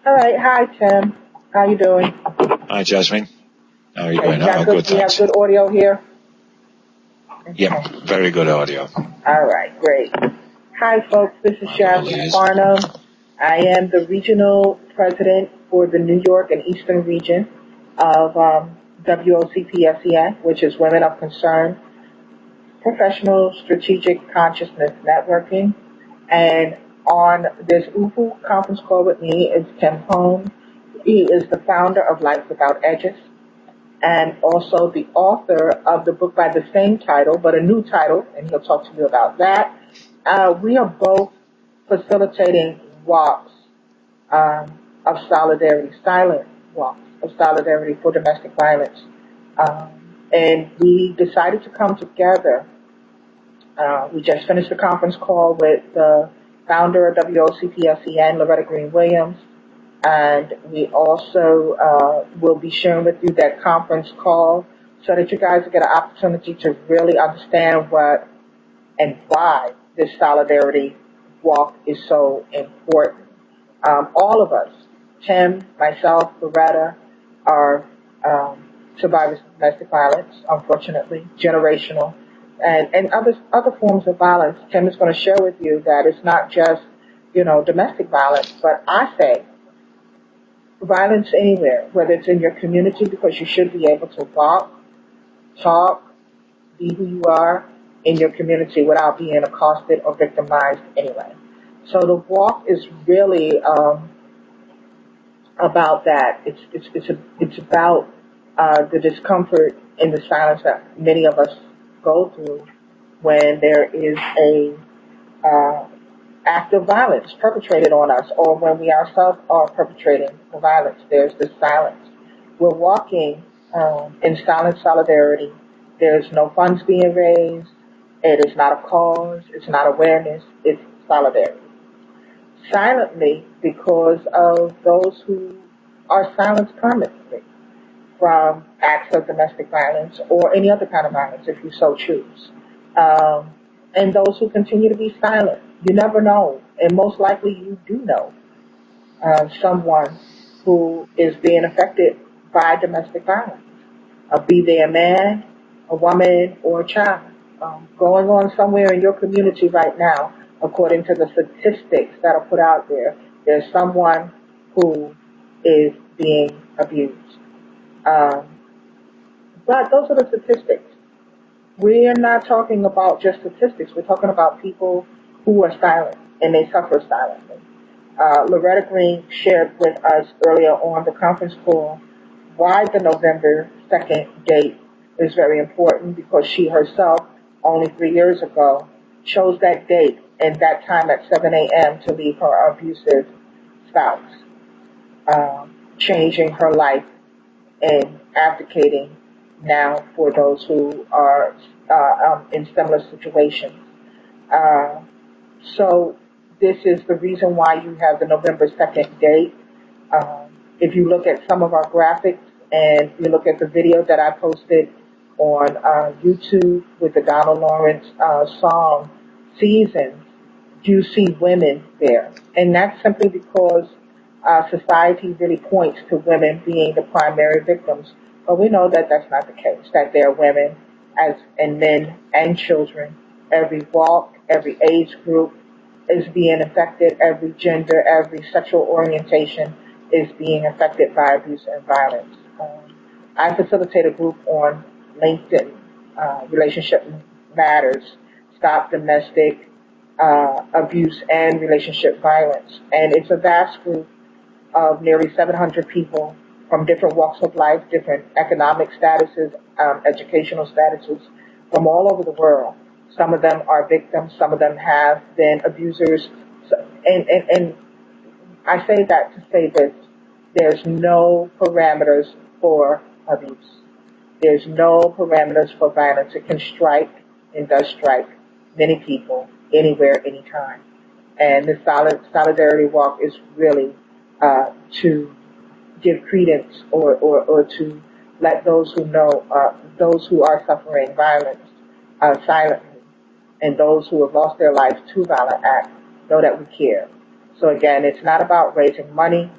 All right. Hi, Tim. How you doing? Hi, Jasmin. How are you Okay. doing? You got I'm good. good, We have thanks. good audio here. Yep, Okay. very good audio. All right. Great. Hi, folks. This is My Jasmin apologies. Farnum. I am the regional president for the New York and Eastern region of WOCPSEN, which is Women of Concern Professional Strategic Consciousness Networking. And on this UFU conference call with me is Tim Holmes. He is the founder of Life Without Edges and also the author of the book by the same title, but a new title, and he'll talk to you about that. We are both facilitating walks of solidarity, silent walks of solidarity for domestic violence. And we decided to come together. We just finished the conference call with the founder of WOCPSEN, Loretta Green Williams, and we also will be sharing with you that conference call so that you guys get an opportunity to really understand what and why this solidarity walk is so important. All of us, Tim, myself, Loretta, are survivors of domestic violence, unfortunately, generational, and other forms of violence. Tim is going to share with you that it's not just, domestic violence, but I say violence anywhere, whether it's in your community, because you should be able to walk, talk, be who you are in your community without being accosted or victimized anyway. So the walk is really about that. It's about the discomfort and the silence that many of us go through when there is a uh, act of violence perpetrated on us, or when we ourselves are perpetrating the violence. There's this silence. We're walking in silent solidarity. There's no funds being raised. It is not a cause. It's not awareness. It's solidarity. Silently, because of those who are silenced permanently from acts of domestic violence or any other kind of violence, if you so choose. Um, and those who continue to be silent. You never know, and most likely you do know someone who is being affected by domestic violence, be they a man, a woman, or a child. Going on somewhere in your community right now, according to the statistics that are put out there, there's someone who is being abused. Um, but those are the statistics. We're not talking about just statistics. We're talking about people who are silent and they suffer silently. Loretta Green shared with us earlier on the conference call why the November 2nd date is very important, because she herself, only 3 years ago, chose that date and that time at 7 a.m. to leave her abusive spouse, changing her life and advocating now for those who are in similar situations. Uh, so this is the reason why you have the November 2nd date. Um, if you look at some of our graphics and you look at the video that I posted on YouTube with the Donald Lawrence song Seasons, you see women there. And that's simply because society really points to women being the primary victims. But we know that that's not the case, that there are women as and men and children, every walk, every age group is being affected, every gender, every sexual orientation is being affected by abuse and violence. I facilitate a group on LinkedIn, Relationship Matters, Stop Domestic Abuse and Relationship Violence. And it's a vast group of nearly 700 people from different walks of life, different economic statuses, educational statuses from all over the world. Some of them are victims, some of them have been abusers. And I say that to say this: there's no parameters for abuse. There's no parameters for violence. It can strike and does strike many people anywhere, anytime. And the solidarity walk is really to give credence or to let those who know, those who are suffering violence silently, and those who have lost their lives to violent acts know that we care. So again, it's not about raising money.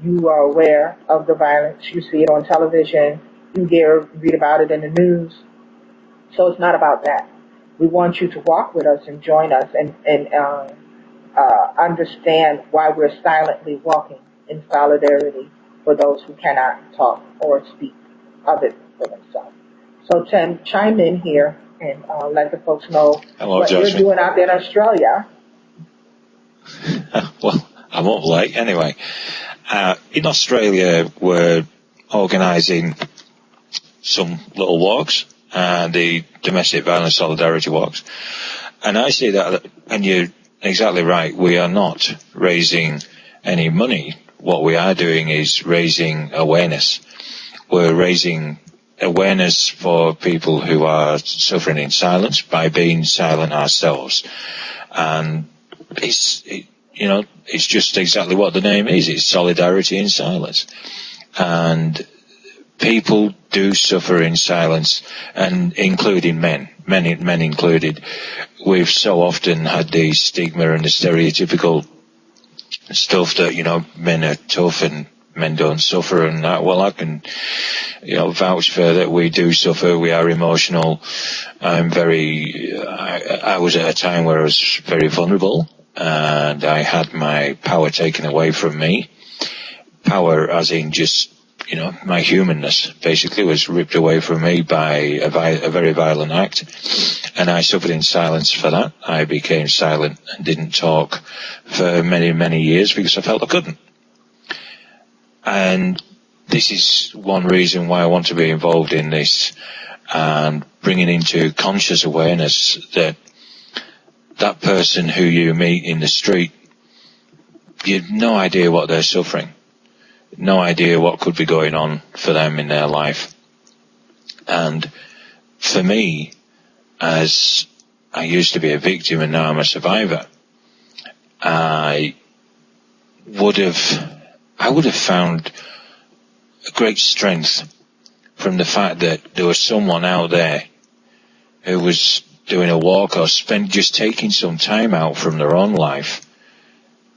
You are aware of the violence. You see it on television. You read about it in the news. So it's not about that. We want you to walk with us and join us and understand why we're silently walking in solidarity for those who cannot talk or speak of it for themselves. So Tim, chime in here and let the folks know Hello, what Jasmin. you're doing out there in Australia. Well, I'm up late anyway. In Australia, we're organising some little walks, the domestic violence solidarity walks. And I see that, and you're exactly right, we are not raising any money. What we are doing is raising awareness. We're raising awareness for people who are suffering in silence by being silent ourselves. And it's just exactly what the name is. It's solidarity in silence. And people do suffer in silence, and including men included. We've so often had the stigma and the stereotypical stuff that, men are tough and men don't suffer and that. Well, I can, vouch for that. We do suffer. We are emotional. I was at a time where I was very vulnerable and I had my power taken away from me. Power as in just, my humanness basically was ripped away from me by a very violent act. And I suffered in silence for that. I became silent and didn't talk for many, many years because I felt I couldn't. And this is one reason why I want to be involved in this and bringing into conscious awareness that that person who you meet in the street, you have no idea what they're suffering. No idea what could be going on for them in their life. And for me, as I used to be a victim and now I'm a survivor, I would have found a great strength from the fact that there was someone out there who was doing a walk or just taking some time out from their own life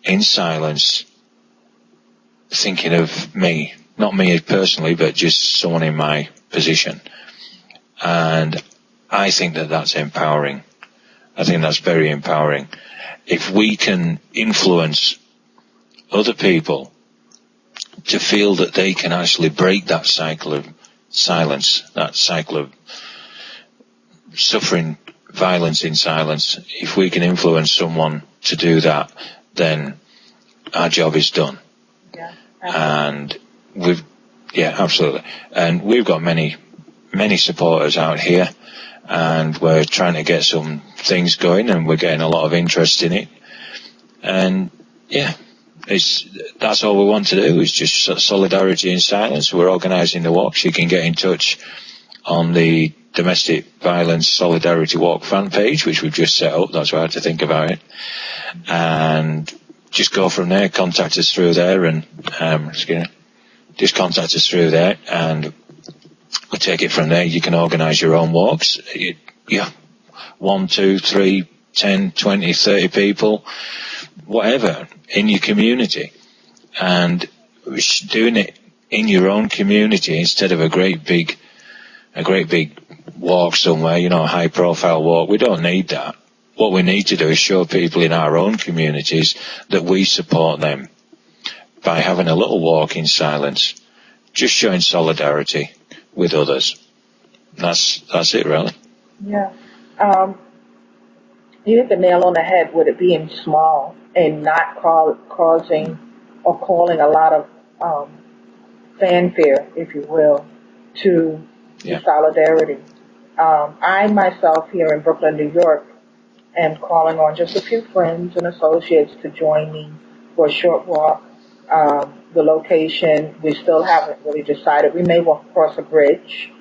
in silence, thinking of me, not me personally, but just someone in my position. And I think that that's empowering. I think that's very empowering. If we can influence other people to feel that they can actually break that cycle of silence, that cycle of suffering violence in silence, if we can influence someone to do that, then our job is done. Yeah, and absolutely. And we've got many supporters out here, and we're trying to get some things going, and we're getting a lot of interest in it. And that's all we want to do is just solidarity in silence. We're organising the walks. You can get in touch on the Domestic Violence Solidarity Walk fan page, which we've just set up. That's why I had to think about it. And just go from there, contact us through there, and just contact us through there, and we'll take it from there. You can organise your own walks. 1, 2, 3, 10, 20, 30 people, whatever, in your community. And doing it in your own community instead of a great big walk somewhere, a high profile walk. We don't need that. What we need to do is show people in our own communities that we support them by having a little walk in silence, just showing solidarity with others. That's it, really. Yeah. You hit the nail on the head with it being small and not causing or calling a lot of fanfare, if you will, to the solidarity. I myself here in Brooklyn, New York, am calling on just a few friends and associates to join me for a short walk. The location, we still haven't really decided. We may walk across a bridge,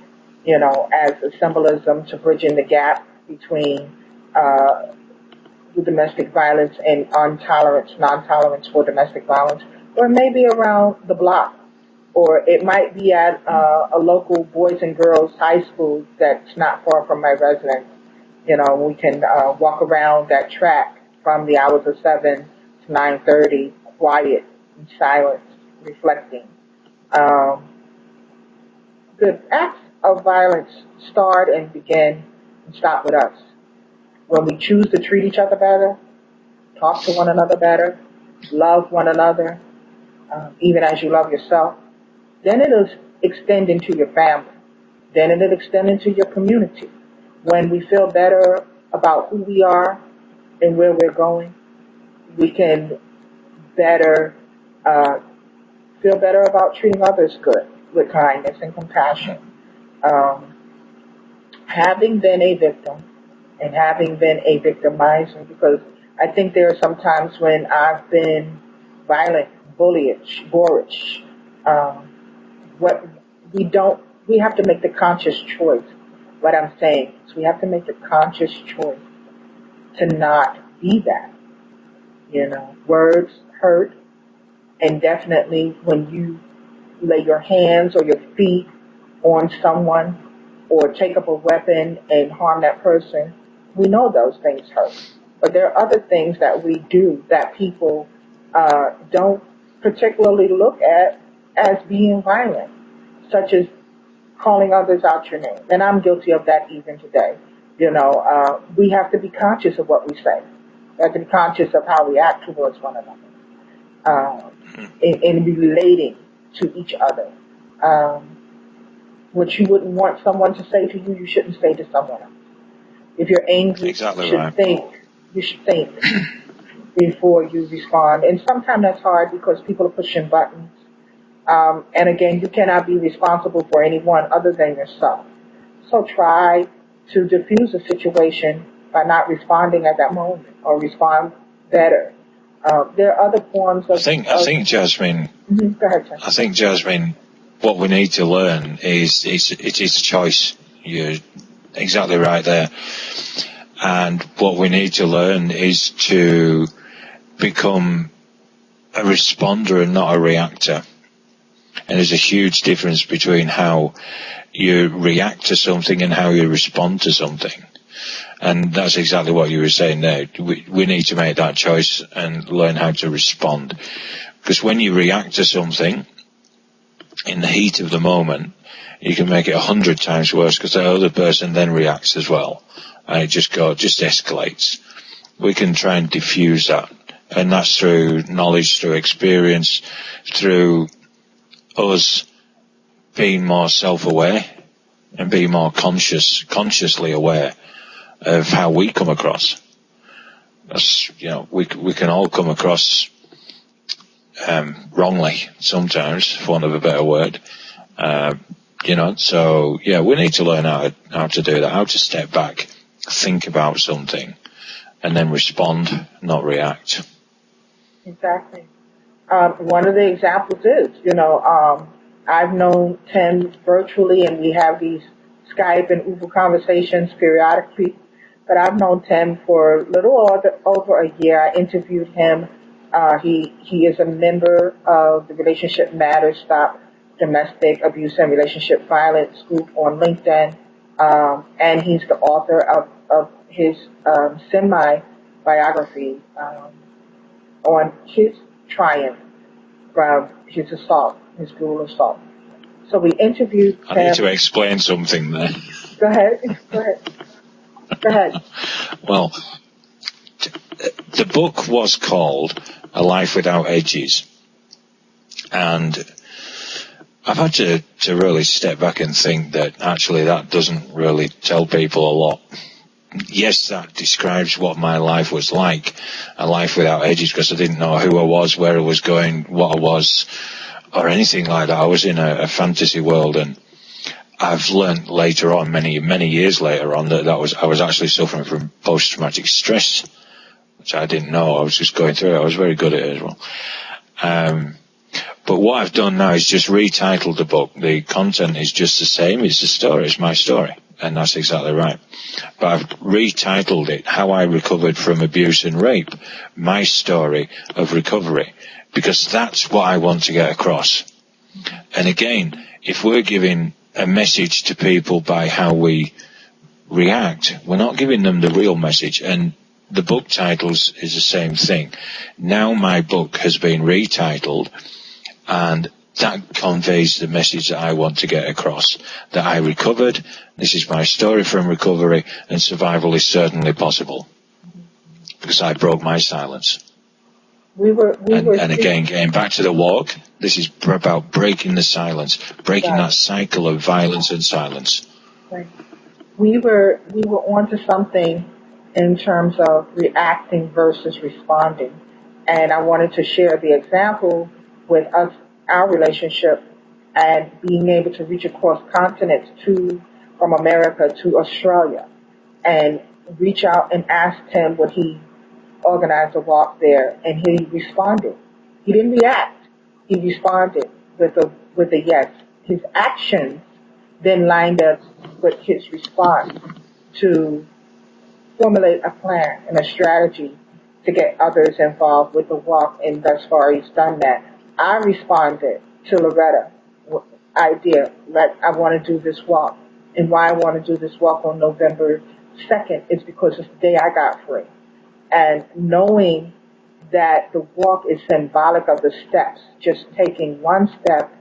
as a symbolism to bridging the gap between the domestic violence and non-tolerance for domestic violence, or maybe around the block, or it might be at a local boys and girls high school that's not far from my residence. We can walk around that track from the hours of 7 It's 9:30, quiet, in silence, reflecting. Um, the acts of violence start and begin and stop with us. When we choose to treat each other better, talk to one another better, love one another, even as you love yourself, then it'll extend into your family. Then it'll extend into your community. When we feel better about who we are and where we're going, we can better feel better about treating others good with kindness and compassion. Um, Having been a victim and having been a victimizer, because I think there are some times when I've been violent, boorish. Um, what we have to make the conscious choice. What I'm saying is we have to make the conscious choice to not be that. Words hurt, and definitely when you lay your hands or your feet on someone or take up a weapon and harm that person, we know those things hurt. But there are other things that we do that people don't particularly look at as being violent, such as calling others out your name. And I'm guilty of that even today. We have to be conscious of what we say. We have to be conscious of how we act towards one another, in relating to each other. What you wouldn't want someone to say to you, you shouldn't say to someone else. If you're angry, Exactly you should right. think before you respond. And sometimes that's hard because people are pushing buttons. And again, you cannot be responsible for anyone other than yourself. So try to diffuse a situation by not responding at that moment, or respond better. There are other forms of... I think, Jasmin. Mm-hmm. Go ahead, Tim. I think, Jasmin, what we need to learn is it is a choice. You're exactly right there. And what we need to learn is to become a responder and not a reactor. And there's a huge difference between how you react to something and how you respond to something. And that's exactly what you were saying there. We need to make that choice and learn how to respond. Because when you react to something in the heat of the moment, you can make it 100 times worse because the other person then reacts as well. And it just escalates. We can try and diffuse that. And that's through knowledge, through experience, through us being more self-aware and being more consciously aware of how we come across. That's, we can all come across wrongly sometimes, for want of a better word. So yeah, we need to learn how to do that, how to step back, think about something, and then respond, not react. Exactly. One of the examples is, I've known Tim virtually, and we have these Skype and Uber conversations periodically. But I've known Tim for a little over a year. I interviewed him. He is a member of the Relationship Matters Stop Domestic Abuse and Relationship Violence group on LinkedIn, and he's the author of his semi-biography on his triumph from his brutal assault. So we interviewed Tim. I need to explain something there. Go ahead. Well, the book was called A Life Without Edges. And I've had to really step back and think that actually that doesn't really tell people a lot. Yes, that describes what my life was like, a life without edges, because I didn't know who I was, where I was going, what I was, or anything like that. I was in a fantasy world, and I've learned later on, many years later on, that I was actually suffering from post-traumatic stress, which I didn't know. I was just going through it. I was very good at it as well. But what I've done now is just retitled the book. The content is just the same. It's the story. It's my story. And that's exactly right. But I've retitled it, How I Recovered from Abuse and Rape, My Story of Recovery, because that's what I want to get across. And again, if we're giving a message to people by how we react, we're not giving them the real message. And the book titles is the same thing. Now my book has been retitled, and that conveys the message that I want to get across, that I recovered, this is my story from recovery, and survival is certainly possible. Because I broke my silence. And again, getting back to the walk, this is about breaking the silence, breaking that cycle of violence and silence. Right. We were onto something in terms of reacting versus responding, and I wanted to share the example with us, our relationship, and being able to reach across continents from America to Australia, and reach out and ask him would he organize a walk there, and he responded. He didn't react. He responded with a yes. His actions then lined up with his response to formulate a plan and a strategy to get others involved with the walk, and thus far he's done that. I responded to Loretta idea that I want to do this walk, and why I want to do this walk on November 2nd is because it's the day I got free. And knowing that the walk is symbolic of the steps, just taking one step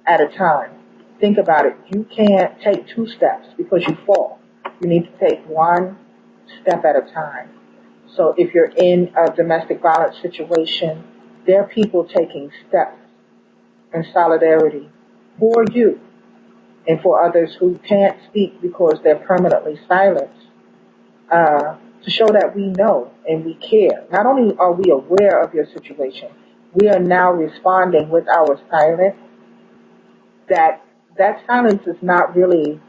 at a time. Think about it. You can't take 2 steps because you fall. You need to take one step at a time. So if you're in a domestic violence situation, there are people taking steps in solidarity for you and for others who can't speak because they're permanently silenced, to show that we know and we care. Not only are we aware of your situation, we are now responding with our silence. That silence is not really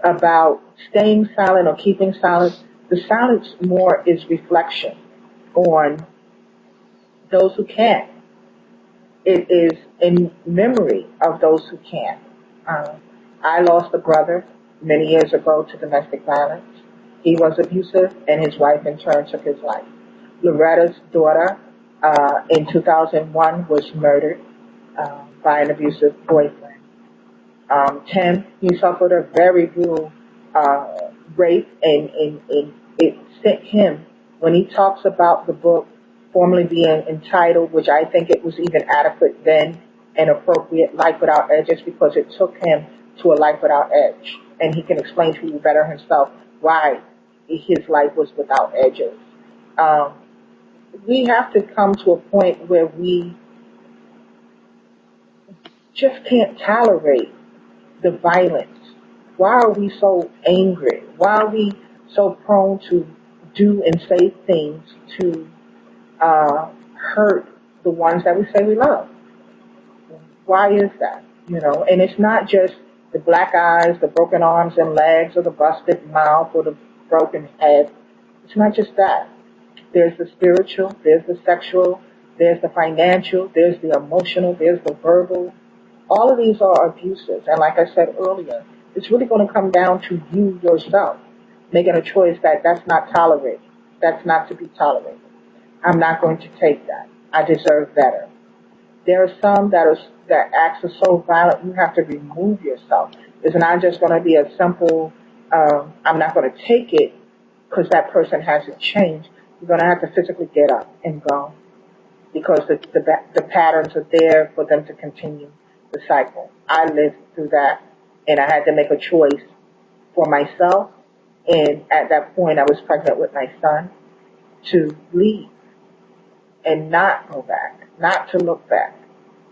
about staying silent or keeping silent. The silence more is reflection on those who can't. It is in memory of those who can't. I lost a brother many years ago to domestic violence. He was abusive, and his wife in turn took his life. Loretta's daughter in 2001 was murdered by an abusive boyfriend. Tim, he suffered a very brutal rape, and it sent him, when he talks about the book formerly being entitled, which I think it was even adequate then and appropriate, Life Without Edges, because it took him to a life without edge. And he can explain to you better himself why his life was without edges. We have to come to a point where we just can't tolerate the violence. Why are we so angry? Why are we so prone to do and say things to hurt the ones that we say we love? Why is that? And it's not just the black eyes, the broken arms and legs, or the busted mouth, or the broken head. It's not just that. There's the spiritual, there's the sexual, there's the financial, there's the emotional, there's the verbal. All of these are abuses. And like I said earlier, it's really going to come down to you yourself making a choice that that's not tolerated. That's not to be tolerated. I'm not going to take that. I deserve better. There are some that acts are so violent you have to remove yourself. It's not just going to be a simple, I'm not going to take it because that person hasn't changed. You're going to have to physically get up and go because the patterns are there for them to continue the cycle. I lived through that, and I had to make a choice for myself. And at that point, I was pregnant with my son, to leave and not go back, not to look back,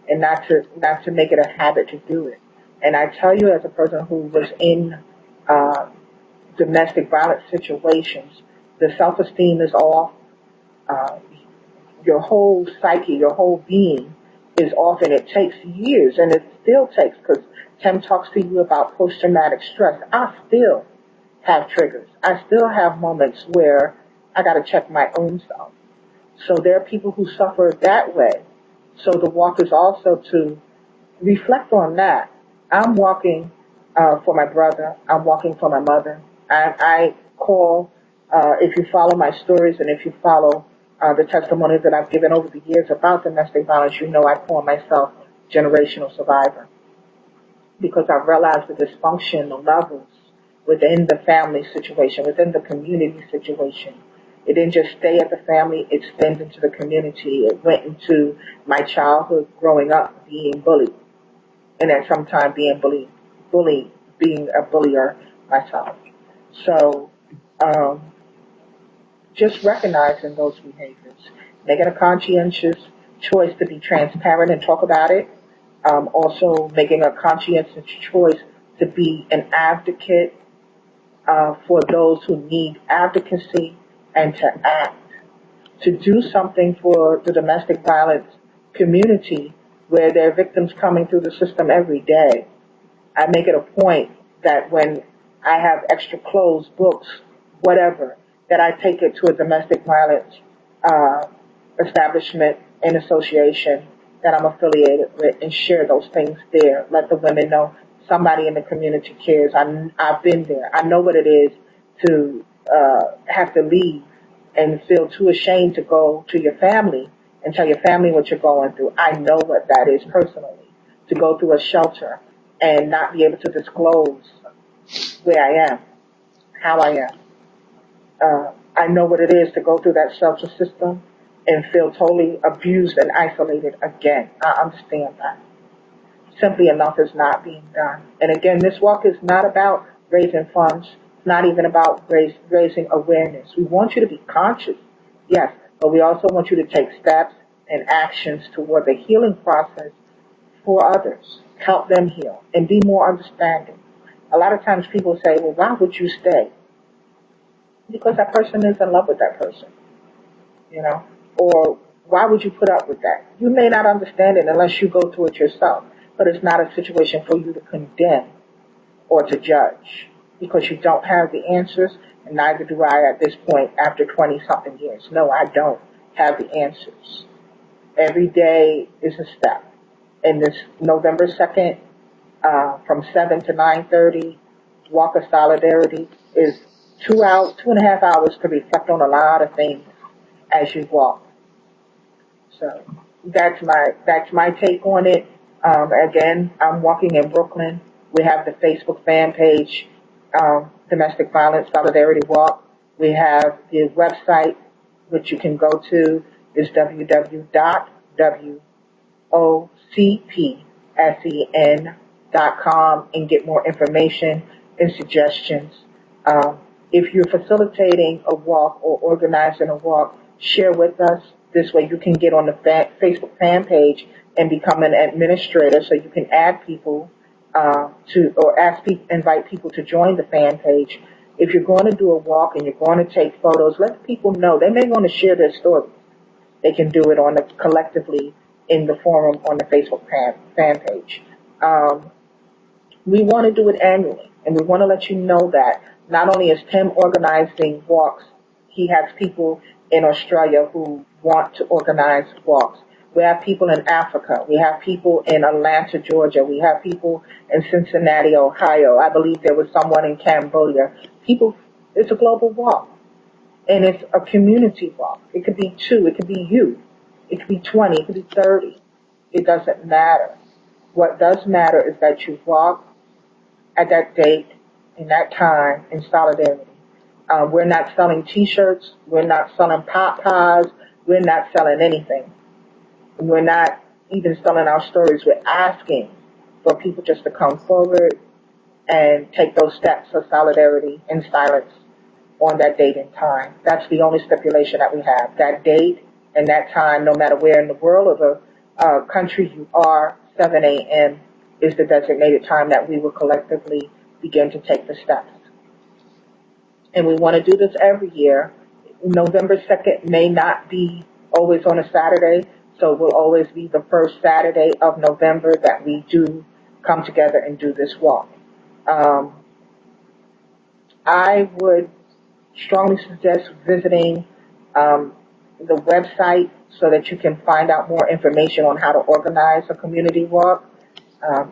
and not to make it a habit to do it. And I tell you, as a person who was in domestic violence situations, the self-esteem is off. Your whole psyche, your whole being is off, and it takes years, and it still takes, because Tim talks to you about post-traumatic stress. I still have triggers. I still have moments where I got to check my own self. So there are people who suffer that way. So the walk is also to reflect on that. I'm walking for my brother. I'm walking for my mother. I call, if you follow my stories and if you follow the testimonies that I've given over the years about domestic violence, you know I call myself generational survivor, because I've realized the dysfunctional levels within the family situation, within the community situation, It didn't just stay at the family, it extended into the community. It went into my childhood growing up being bullied, and at some time being a bullier myself. So, just recognizing those behaviors, making a conscientious choice to be transparent and talk about it. Also making a conscientious choice to be an advocate for those who need advocacy and to act, to do something for the domestic violence community where there are victims coming through the system every day. I make it a point that when I have extra clothes, books, whatever, that I take it to a domestic violence uh, establishment and association that I'm affiliated with and share those things there. Let the women know somebody in the community cares. I've been there. I know what it is to have to leave and feel too ashamed to go to your family and tell your family what you're going through. I know what that is personally, to go through a shelter and not be able to disclose where I am, how I am. I know what it is to go through that shelter system and feel totally abused and isolated again. I understand that. Simply enough is not being done. And again, this walk is not about raising funds. It's not even about raising awareness. We want you to be conscious, yes, but we also want you to take steps and actions toward the healing process for others. Help them heal and be more understanding. A lot of times people say, well, why would you stay? Because that person is in love with that person, you know? Or why would you put up with that? You may not understand it unless you go through it yourself, but it's not a situation for you to condemn or to judge because you don't have the answers, and neither do I at this point after 20-something years. No, I don't have the answers. Every day is a step. And this November 2nd, from 7 to 9:30, Walk of Solidarity is 2.5 hours to reflect on a lot of things as you walk. So that's my take on it. Again, I'm walking in Brooklyn. We have the Facebook fan page, Domestic Violence Solidarity Walk. We have the website, which you can go to, is www.wocpsen.com and get more information and suggestions. If you're facilitating a walk or organizing a walk, share with us. This way you can get on the Facebook fan page and become an administrator so you can add people invite people to join the fan page. If you're going to do a walk and you're going to take photos, let people know. They may want to share their story. They can do it collectively in the forum on the Facebook fan page. We want to do it annually, and we want to let you know that not only is Tim organizing walks, he has people in Australia who want to organize walks. We have people in Africa. We have people in Atlanta, Georgia. We have people in Cincinnati, Ohio. I believe there was someone in Cambodia. It's a global walk. And it's a community walk. It could be 2. It could be you. It could be 20. It could be 30. It doesn't matter. What does matter is that you walk at that date, in that time, in solidarity. We're not selling T-shirts. We're not selling pop pies. We're not selling anything. We're not even selling our stories. We're asking for people just to come forward and take those steps of solidarity in silence on that date and time. That's the only stipulation that we have. That date and that time, no matter where in the world or the country you are, 7 a.m. is the designated time that we will collectively begin to take the steps. And we want to do this every year. November 2nd may not be always on a Saturday, so it will always be the first Saturday of November that we do come together and do this walk. I would strongly suggest visiting the website so that you can find out more information on how to organize a community walk.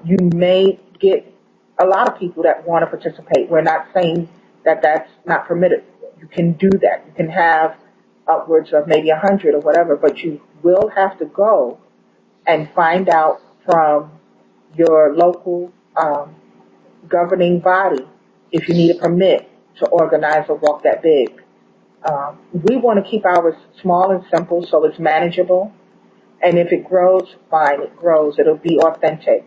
You may get a lot of people that want to participate. We're not saying that that's not permitted. You can do that. You can have upwards of maybe 100 or whatever, but you will have to go and find out from your local governing body if you need a permit to organize a walk that big. We want to keep ours small and simple so it's manageable. And if it grows, fine, it grows. It'll be authentic.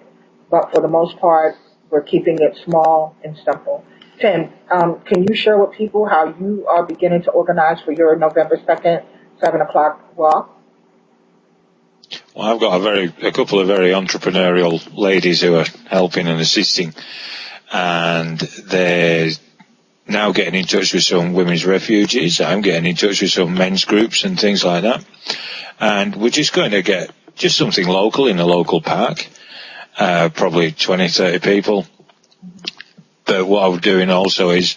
But for the most part, we're keeping it small and simple. Tim, can you share with people how you are beginning to organize for your November 2nd, 7 o'clock walk? Well, I've got a couple of very entrepreneurial ladies who are helping and assisting, and they're now getting in touch with some women's refugees. I'm getting in touch with some men's groups and things like that. And we're just going to get just something local in a local park, probably 20, 30 people. But what I'm doing also is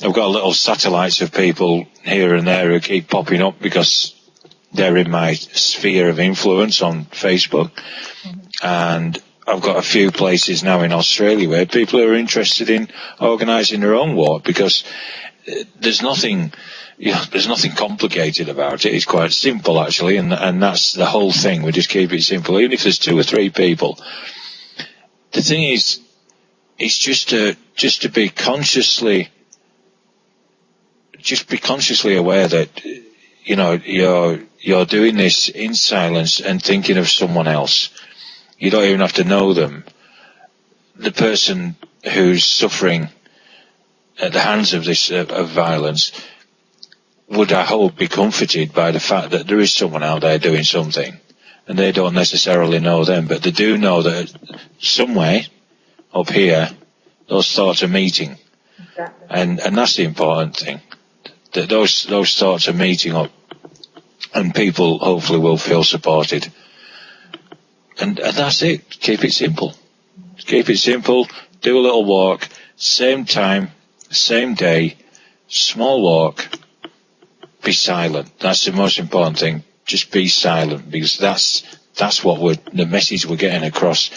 I've got little satellites of people here and there who keep popping up because they're in my sphere of influence on Facebook. And I've got a few places now in Australia where people are interested in organising their own walk, because there's nothing complicated about it. It's quite simple, actually, and that's the whole thing. We just keep it simple, even if there's 2 or 3 people. The thing is, it's just to be consciously aware that, you know, you're doing this in silence and thinking of someone else. You don't even have to know them. The person who's suffering at the hands of this of violence would, I hope, be comforted by the fact that there is someone out there doing something, and they don't necessarily know them, but they do know that somewhere up here those thoughts are meeting. Exactly. And that's the important thing, that those thoughts are meeting up, and people hopefully will feel supported. And that's it. Keep it simple. Keep it simple. Do a little walk. Same time, same day. Small walk. Be silent. That's the most important thing. Just be silent, because that's what the message we're getting across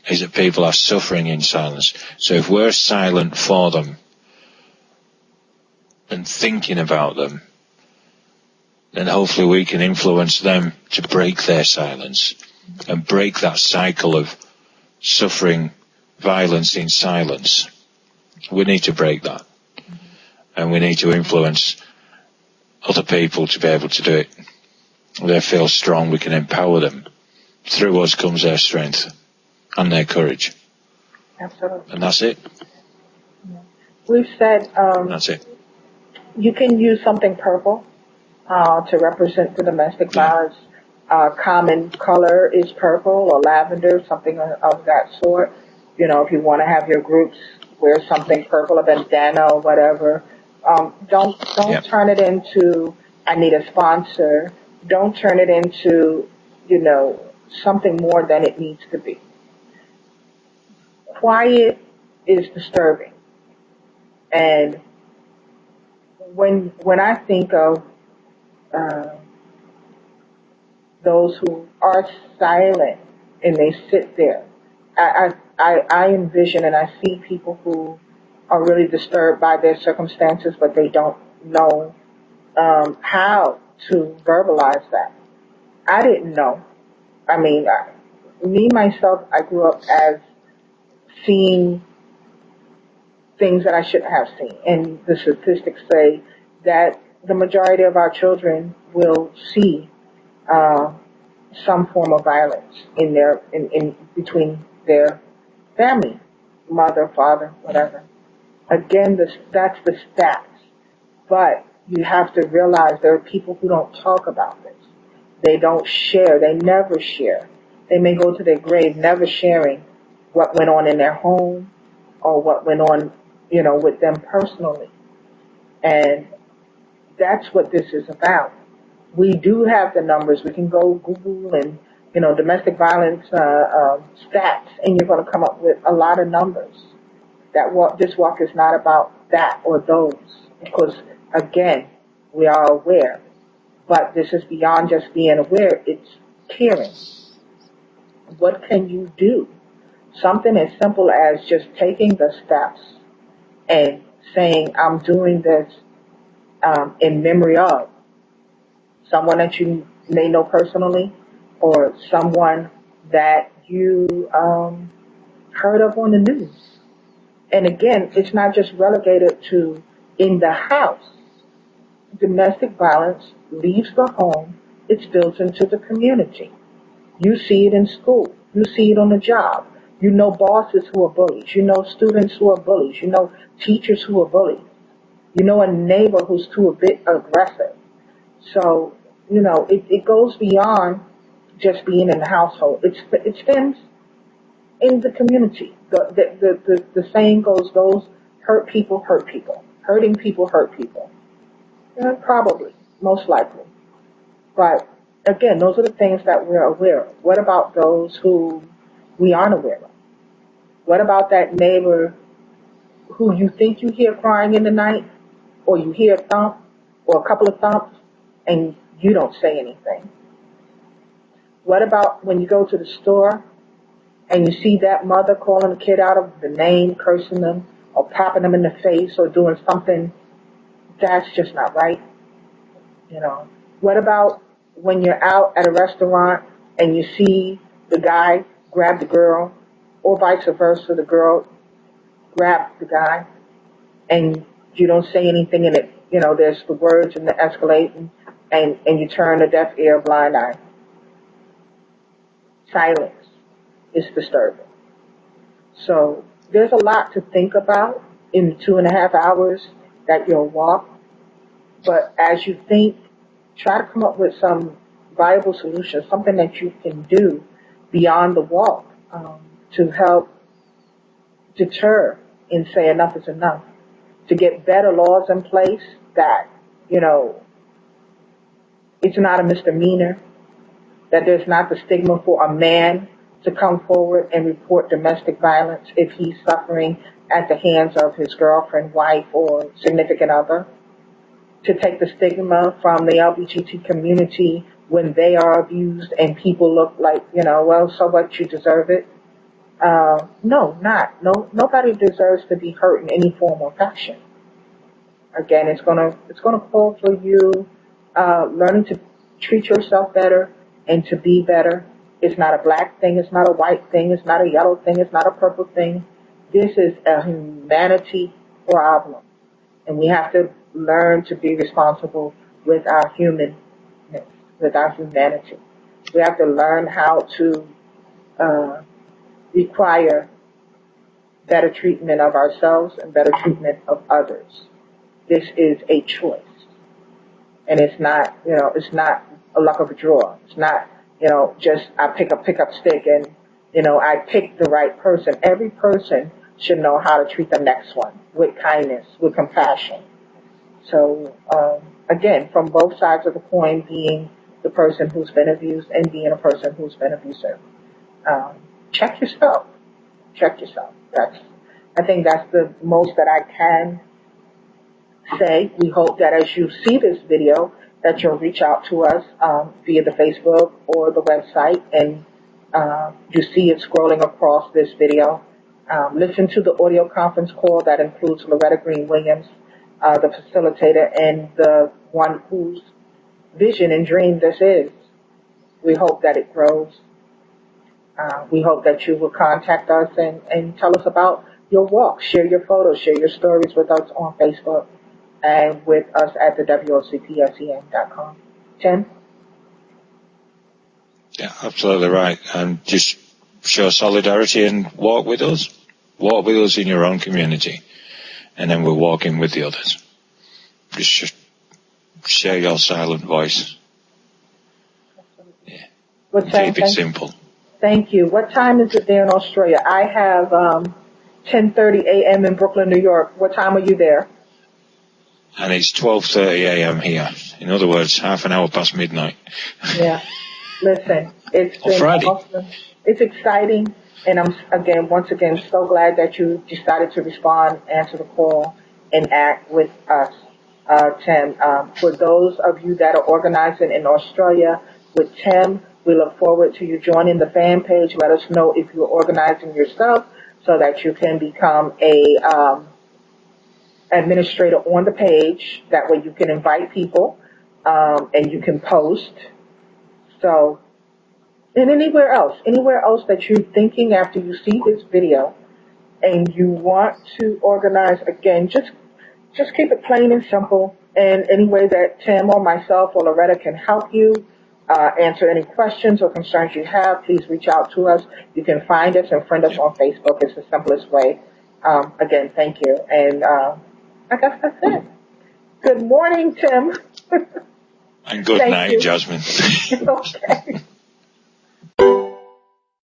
is that people are suffering in silence. So if we're silent for them and thinking about them, then hopefully we can influence them to break their silence and break that cycle of suffering, violence in silence. We need to break that. And we need to influence other people to be able to do it. They feel strong, we can empower them. Through us comes their strength and their courage. Absolutely. And that's it. We've said That's it. you can use something purple to represent the domestic violence. Common color is purple or lavender, something of that sort. You know, if you want to have your groups wear something purple, a bandana or whatever. Don't turn it into, I need a sponsor. Don't turn it into, you know, something more than it needs to be. Quiet is disturbing. And when I think of those who are silent and they sit there, I envision and I see people who are really disturbed by their circumstances, but they don't know how to verbalize that. I didn't know. I mean, me, myself, I grew up as seeing things that I shouldn't have seen. And the statistics say that the majority of our children will see some form of violence in between their family, mother, father, whatever. Again, that's the stats. But you have to realize there are people who don't talk about this. They don't share. They never share. They may go to their grave never sharing what went on in their home or what went on, you know, with them personally. And that's what this is about. We do have the numbers. We can go Google and, you know, domestic violence stats, and you're going to come up with a lot of numbers. This walk is not about that or those, because, again, we are aware. But this is beyond just being aware. It's caring. What can you do? Something as simple as just taking the steps and saying, I'm doing this in memory of someone that you may know personally, or someone that you heard of on the news. And again, it's not just relegated to in the house. domestic violence leaves the home, it spills into the community. You see it in school. You see it on the job. You know bosses who are bullies. You know students who are bullies. You know teachers who are bullies. You know a neighbor who's too a bit aggressive. So, it goes beyond just being in the household. It stems in the community. The saying goes, those hurt people hurt people. Hurting people hurt people. Yeah, probably, most likely. But again, those are the things that we're aware of. What about those who we aren't aware of? What about that neighbor who you think you hear crying in the night, or you hear a thump, or a couple of thumps, and you don't say anything? What about when you go to the store and you see that mother calling the kid out of the name, cursing them, or popping them in the face, or doing something that's just not right? What about when you're out at a restaurant and you see the guy grab the girl, or vice versa, the girl grab the guy, and you don't say anything, and there's the words and the escalating, and you turn a deaf ear, blind eye. Silence is disturbing. So there's a lot to think about in the 2.5 hours that you'll walk. But as you think, try to come up with some viable solutions, something that you can do beyond the walk, to help deter and say enough is enough, to get better laws in place that, it's not a misdemeanor, that there's not the stigma for a man to come forward and report domestic violence if he's suffering at the hands of his girlfriend, wife, or significant other, to take the stigma from the LGBT community when they are abused and people look like, well, so what, you deserve it. Nobody deserves to be hurt in any form or fashion. Again, it's gonna call for you learning to treat yourself better and to be better. It's not a black thing, it's not a white thing, it's not a yellow thing, it's not a purple thing. This is a humanity problem. And we have to learn to be responsible with our humanness, with our humanity. We have to learn how to require better treatment of ourselves and better treatment of others. This is a choice. And it's not a luck of a draw. It's not, just I pick up stick and, I pick the right person. Every person should know how to treat the next one with kindness, with compassion. So, again, from both sides of the coin, being the person who's been abused and being a person who's been abusive. Check yourself. Check yourself. I think that's the most that I can say. We hope that as you see this video, that you'll reach out to us via the Facebook or the website, and you see it scrolling across this video. Listen to the audio conference call that includes Loretta Green Williams, the facilitator and the one whose vision and dream this is. We hope that it grows. We hope that you will contact us and tell us about your walk. Share your photos, share your stories with us on Facebook and with us at the WOCPSEN.com. Tim? Yeah, absolutely right. And just show solidarity and walk with us. Walk with us in your own community. And then we're walking with the others. Just share your silent voice. Yeah. Keep it simple. Thank you. What time is it there in Australia? I have 10:30 a.m. in Brooklyn, New York. What time are you there? And it's 12:30 a.m. here. In other words, half an hour past midnight. Yeah. Listen, it's been awesome. It's exciting. And I'm, once again, so glad that you decided to respond, answer the call, and act with us, Tim. For those of you that are organizing in Australia with Tim, we look forward to you joining the fan page. Let us know if you're organizing yourself so that you can become a administrator on the page. That way you can invite people and you can post. So, and anywhere else that you're thinking after you see this video and you want to organize, again, just just keep it plain and simple. And any way that Tim or myself or Loretta can help you answer any questions or concerns you have, please reach out to us. You can find us and friend us on Facebook. It's the simplest way. Again, thank you. And I guess that's it. Good morning, Tim. And good Thank night, you. Jasmin. Okay.